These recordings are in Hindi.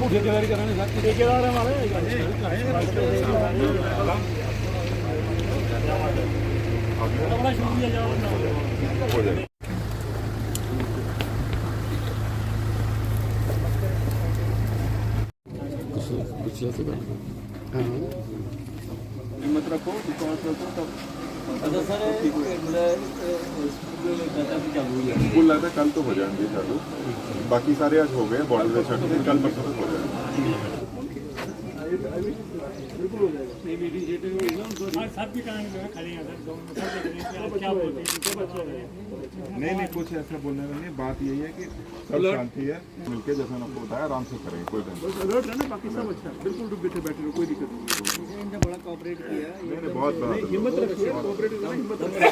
ठेकेदारी कराने ठेकेदार हमारे हिम्मत रखो, विश्वास रखो तब। अच्छा सर, मुझे लगता है कल तो हो जाएंगे चालू, बाकी सारे आज हो गए बॉर्डर पे छट के, कल परसों तक हो जाएंगे। बिल्कुल हो जाएगा। नहीं कुछ ऐसा बोलने में नहीं, बात यही है कि सब शांति है, मिलके जैसा आपको बताया आराम से करेंगे, कोई टेंशन अलर्ट रहना, बाकी सब अच्छा है, बिल्कुल बैठे बैठे रहो, कोई दिक्कत नहीं। बड़ा कोऑपरेट किया नहीं बहुत हिम्मत रखिए, कोऑपरेट करना, हिम्मत रखिए।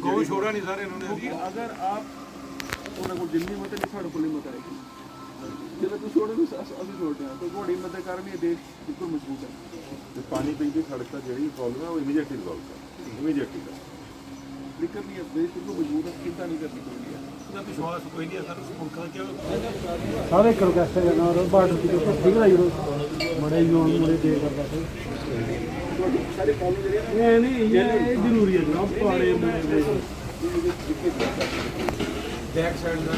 कोई छोड़ा नहीं सारे इन्होंने, अगर आप को जिन्नी मत नहीं साढ़े को हिम्मत आएगी, जब तू छोड़ो अभी छोड़ते हैं तो बड़ी हिम्मत के कारण ये देश बिल्कुल मजबूत है। पानी पी की सड़क का जी प्रॉब्लम है वो इमीडिएटली सॉल्व कर, इमीडिएटली कर। दिक्कत नहीं है, देश बिल्कुल मजबूत है, चिंता नहीं करनी कोई नहीं है। विश्वास कोई नहीं है सर, सारे करो कैसे करना और बार्डर की तो ठीक है यूरो बड़े यून बड़े दे करता है नहीं ये जरूरी है जनाब, पाड़े बैक साइड में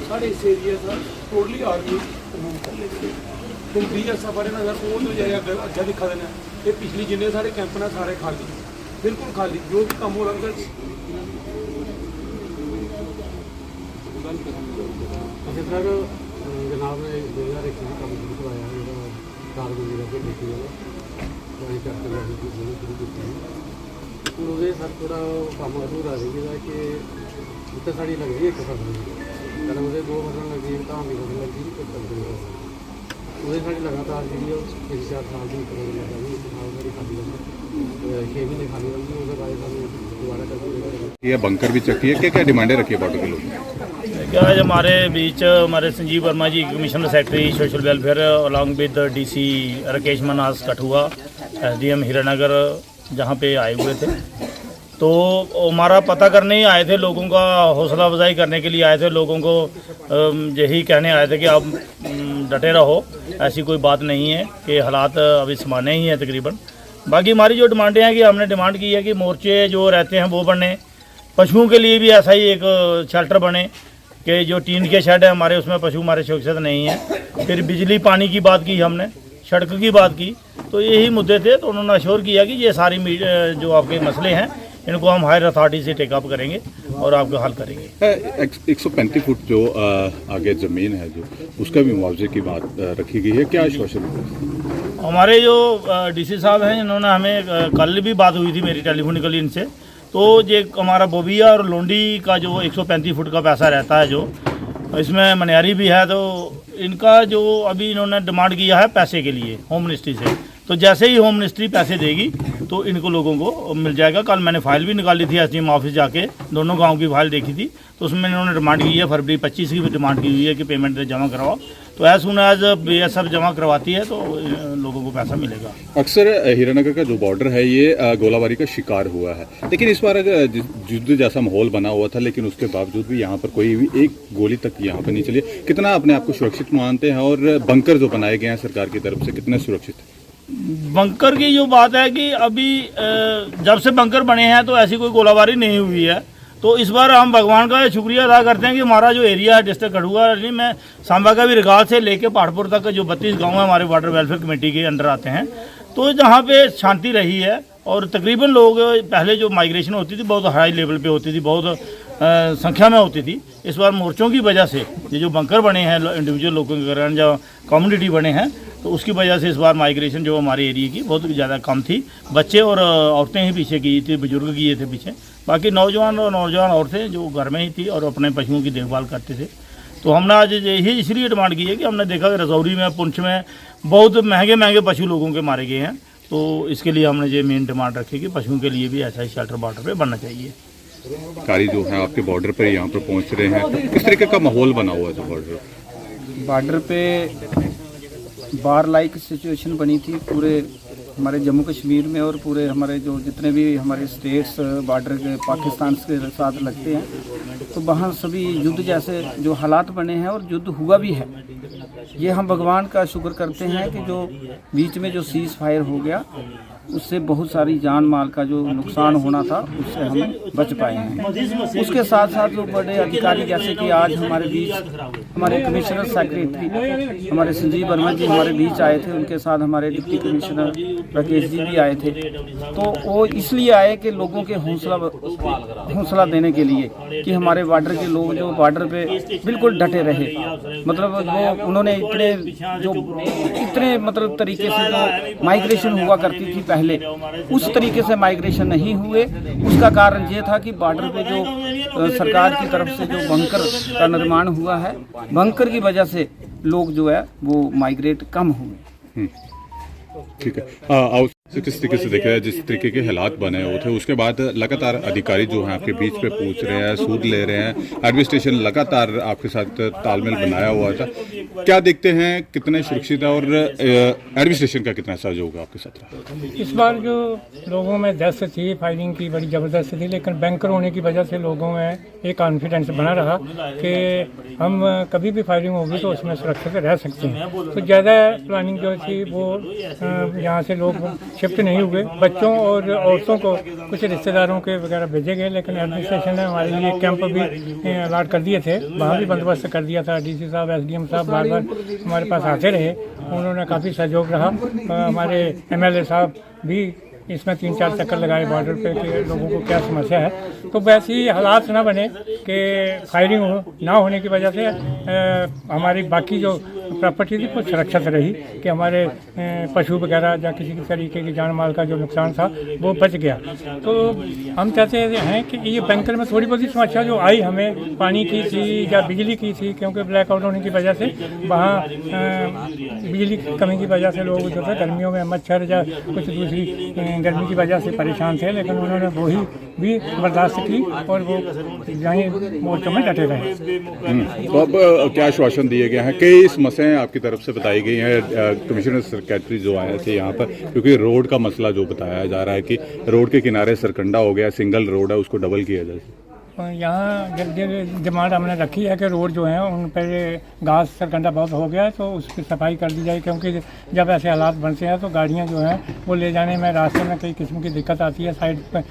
सारे इस एरिया सर टोटली आर्मी तुम 20 सफर है ना सर, वो तो जाएगा अच्छा दिखा देना। ये पिछली जिन्ने सारे कैंप ने सारे खाली, बिल्कुल खाली, जो भी कम हो लगता है। अच्छा सर, जनाब ने 2021 में काम शुरू करवाया है, कारगिल जिले के देखिए वही करते शुरू की ਉਹਦੇ ਸਰ ਥੋੜਾ ਕੰਮ ਅਧੂਰਾ ਰਹਿ ਗਿਆ ਕਿ ਉੱਤੇ ਸਾਡੀ ਲੱਗਦੀ ਇੱਕ ਫਸਲ ਕੱਲ ਉਹਦੇ ਦੋ ਫਸਲ ਲੱਗੀ, ਧਾਨ ਦੀ ਫਸਲ ਲੱਗੀ, ਇੱਕ ਕਣਕ ਦੀ ਫਸਲ ਉਹਦੇ ਸਾਡੀ ਲਗਾਤਾਰ ਜਿਹੜੀ ਉਹ 3-4 ਸਾਲ ਦੀ ਉੱਪਰ ਲੱਗੀ, ਇੱਕ ਸਾਲ ਸਾਡੀ ਖਾਲੀ ਰਹੀ, 6 महीने खाली रही, उसके बाद हम दोबारा करके ये बंकर भी चक्की है, क्या क्या डिमांडें रखी है बॉर्डर के लोग? क्या आज हमारे बीच हमारे Sanjeev Verma ji commissioner secretary social welfare along with DC Rakesh Manas Kathua, SDM Hiranagar जहाँ पे आए हुए थे, तो हमारा पता करने ही आए थे, लोगों का हौसला अफजाई करने के लिए आए थे, लोगों को यही कहने आए थे कि आप डटे रहो, ऐसी कोई बात नहीं है कि हालात अभी समाने ही हैं तकरीबन। बाकी हमारी जो डिमांडें हैं कि हमने डिमांड की है कि मोर्चे जो रहते हैं वो बने, पशुओं के लिए भी ऐसा ही एक शेल्टर बने कि जो टीन के शेड है हमारे, उसमें पशु हमारे सुरक्षित नहीं है। फिर बिजली पानी की बात की हमने, सड़क की बात की, तो यही मुद्दे थे। तो उन्होंने अश्योर किया कि ये सारी जो आपके मसले हैं इनको हम हायर अथॉरिटी से टेकअप करेंगे और आपको हल करेंगे। 135 फुट जो आगे ज़मीन है जो उसका भी मुआवजे की बात रखी गई है, क्या आश्वासन? हमारे जो डीसी साहब हैं इन्होंने हमें कल भी बात हुई थी मेरी टेलीफोनिकली इनसे, तो ये हमारा बोबिया और लोंडी का जो 135 फुट का पैसा रहता है, जो इसमें मनियारी भी है, तो इनका जो अभी इन्होंने डिमांड किया है पैसे के लिए होम मिनिस्ट्री से, तो जैसे ही होम मिनिस्ट्री पैसे देगी तो इनको लोगों को मिल जाएगा। कल मैंने फाइल भी निकाली थी एसडीएम ऑफिस जाके, दोनों गांव की फाइल देखी थी, तो उसमें इन्होंने डिमांड की है, फरवरी 25 की भी डिमांड की हुई है कि पेमेंट जमा करवाओ, तो एज सुन एज BSF जमा करवाती है तो लोगों को पैसा मिलेगा। अक्सर हीरानगर का जो बॉर्डर है ये गोलाबारी का शिकार हुआ है, लेकिन इस बार युद्ध जैसा माहौल बना हुआ था, लेकिन उसके बावजूद भी यहाँ पर कोई भी एक गोली तक यहाँ पर नहीं चली। कितना अपने आप को सुरक्षित मानते हैं और बंकर जो बनाए गए हैं सरकार की तरफ से कितने सुरक्षित है? बंकर की जो बात है कि अभी जब से बंकर बने हैं तो ऐसी कोई गोलाबारी नहीं हुई है, तो इस बार हम भगवान का शुक्रिया अदा करते हैं कि हमारा जो एरिया है डिस्ट्रिक्ट कठुआ में सांबा का भी रिगाल से लेके पहाड़पुर तक जो 32 गांव है हमारे वाटर वेलफेयर कमेटी के अंडर आते हैं, तो जहाँ पे शांति रही है और तकरीबन लोग पहले जो माइग्रेशन होती थी बहुत हाई लेवल पे होती थी, बहुत संख्या में होती थी। इस बार मोर्चों की वजह से ये जो बंकर बने हैं इंडिविजुअल लोगों के कारण, जो कम्युनिटी बने हैं, तो उसकी वजह से इस बार माइग्रेशन जो हमारे एरिया की बहुत ज़्यादा कम थी। बच्चे और औरतें ही पीछे की थी, बुजुर्ग किए थे पीछे, बाकी नौजवान औरतें जो घर में ही थी और अपने पशुओं की देखभाल करते थे। तो हमने आज यही इसलिए डिमांड की है कि हमने देखा कि रजौरी में, पुंछ में बहुत महंगे पशु लोगों के मारे गए हैं, तो इसके लिए हमने ये मेन डिमांड रखी कि पशुओं के लिए भी ऐसा ही शेल्टर बॉर्डर पे बनना चाहिए। कारी जो है आपके बॉर्डर पर यहाँ पर पहुँच रहे हैं, किस तरीके का माहौल बना हुआ है बॉर्डर पे? बार लाइक सिचुएशन बनी थी, पूरे हमारे जम्मू कश्मीर में और पूरे हमारे जो जितने भी हमारे स्टेट्स बॉर्डर के पाकिस्तान के साथ लगते हैं, तो वहाँ सभी युद्ध जैसे जो हालात बने हैं और युद्ध हुआ भी है। ये हम भगवान का शुक्र करते हैं कि जो बीच में जो सीज़ फायर हो गया, उससे बहुत सारी जान माल का जो नुकसान होना था उससे हम बच पाए हैं। उसके साथ साथ जो बड़े अधिकारी जैसे कि आज हमारे बीच हमारे कमिश्नर सेक्रेटरी हमारे संजीव वर्मा जी हमारे बीच आए थे, उनके साथ हमारे डिप्टी कमिश्नर राकेश जी भी आए थे। तो वो इसलिए आए कि लोगों के हौसला देने के लिए कि हमारे बॉर्डर के लोग जो बॉर्डर पे बिल्कुल डटे रहे, मतलब वो उन्होंने इतने मतलब तरीके से जो माइग्रेशन हुआ करती थी पहले, उस तरीके से माइग्रेशन नहीं हुए। उसका कारण ये था कि बॉर्डर पे जो सरकार की तरफ से जो बंकर का निर्माण हुआ है, बंकर की वजह से लोग जो है वो माइग्रेट कम हुए। ठीक है। किस तरीके से देखा है, जिस तरीके के हालात बने हुए थे, उसके बाद लगातार अधिकारी जो हैं आपके बीच पे पूछ रहे हैं, सूद ले रहे हैं, एडमिनिस्ट्रेशन लगातार आपके साथ तालमेल बनाया हुआ था। क्या देखते हैं, कितने सुरक्षित है और एडमिनिस्ट्रेशन का कितना सहयोग है आपके साथ? इस बार जो लोगों में दहशत थी, फायरिंग की बड़ी ज़बरदस्त थी, लेकिन बैंकर होने की वजह से लोगों में एक कॉन्फिडेंस बना रहा कि हम कभी भी फायरिंग होगी तो उसमें सुरक्षित रह सकते हैं। तो ज़्यादा प्लानिंग जो थी वो यहाँ से लोग शिफ्ट नहीं हुए। बच्चों और औरतों को कुछ रिश्तेदारों के वगैरह भेजे गए, लेकिन एडमिनिस्ट्रेशन ने हमारे लिए कैंप भी अलॉट कर दिए थे, वहाँ भी बंदोबस्त कर दिया था। डीसी साहब, एसडीएम साहब बार बार हमारे पास आते रहे, उन्होंने काफ़ी सहयोग रहा। हमारे एमएलए साहब भी इसमें 3-4 चक्कर लगाए बॉर्डर पे कि लोगों को क्या समस्या है। तो वैसे ही हालात ना बने कि फायरिंग ना होने की वजह से हमारी बाकी जो प्रॉपर्टी थी वो सुरक्षित रही कि हमारे पशु वगैरह या किसी तरीके की जान माल का जो नुकसान था वो बच गया। तो हम चाहते हैं कि ये बैंकर में थोड़ी बहुत समस्या जो आई हमें पानी की थी या बिजली की थी, क्योंकि ब्लैकआउट होने की वजह से वहाँ बिजली की कमी की वजह से लोग जो थे गर्मियों में मच्छर या कुछ दूसरी गर्मी की वजह से परेशान थे, लेकिन उन्होंने वही भी बर्दाश्त की और वो यहीं मोर्चों में डटे रहे। तो अब क्या आश्वासन दिए गए हैं? कई समस्याएं आपकी तरफ से बताई गई हैं। कमिश्नर सेक्रेटरी जो आए थे यहाँ पर, क्योंकि रोड का मसला जो बताया जा रहा है कि रोड के किनारे सरकंडा हो गया, सिंगल रोड है, उसको डबल किया जाए। यहाँ डिमांड हमने रखी है कि रोड जो है उन पर घास सरकंडा बहुत हो गया है, तो उसकी सफाई कर दी जाए, क्योंकि जब ऐसे हालात बनते हैं तो गाड़ियाँ जो हैं वो ले जाने में रास्ते में कई किस्म की दिक्कत आती है। साइड पर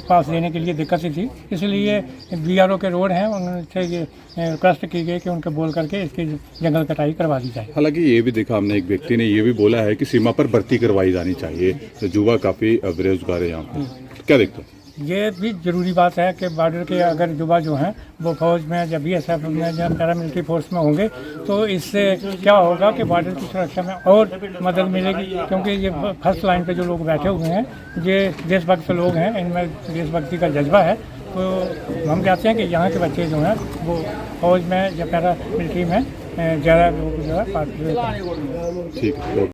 पास देने के लिए दिक्कत ही थी, इसलिए बीआरओ के रोड हैं उनसे ये रिक्वेस्ट की गई कि उनको बोल करके इसकी जंगल कटाई करवा दी जाए। हालांकि ये भी देखा हमने, एक व्यक्ति ने ये भी बोला है कि सीमा पर भर्ती करवाई जानी चाहिए, युवा काफ़ी बेरोजगार है यहाँ पर। क्या देखते हैं? ये भी ज़रूरी बात है कि बॉर्डर के अगर युवा जो हैं वो फौज में या BSF में या पैरामिलिट्री फोर्स में होंगे तो इससे क्या होगा कि बॉर्डर की सुरक्षा में और मदद मिलेगी, क्योंकि ये फर्स्ट लाइन पे जो लोग बैठे हुए हैं ये देशभक्त लोग हैं, इनमें देशभक्ति का जज्बा है। तो हम चाहते हैं कि यहाँ के बच्चे जो हैं वो फौज में या पैरामिलिट्री में ज़्यादा लोग जो है पार्टिसिपेट करें। ठीक है।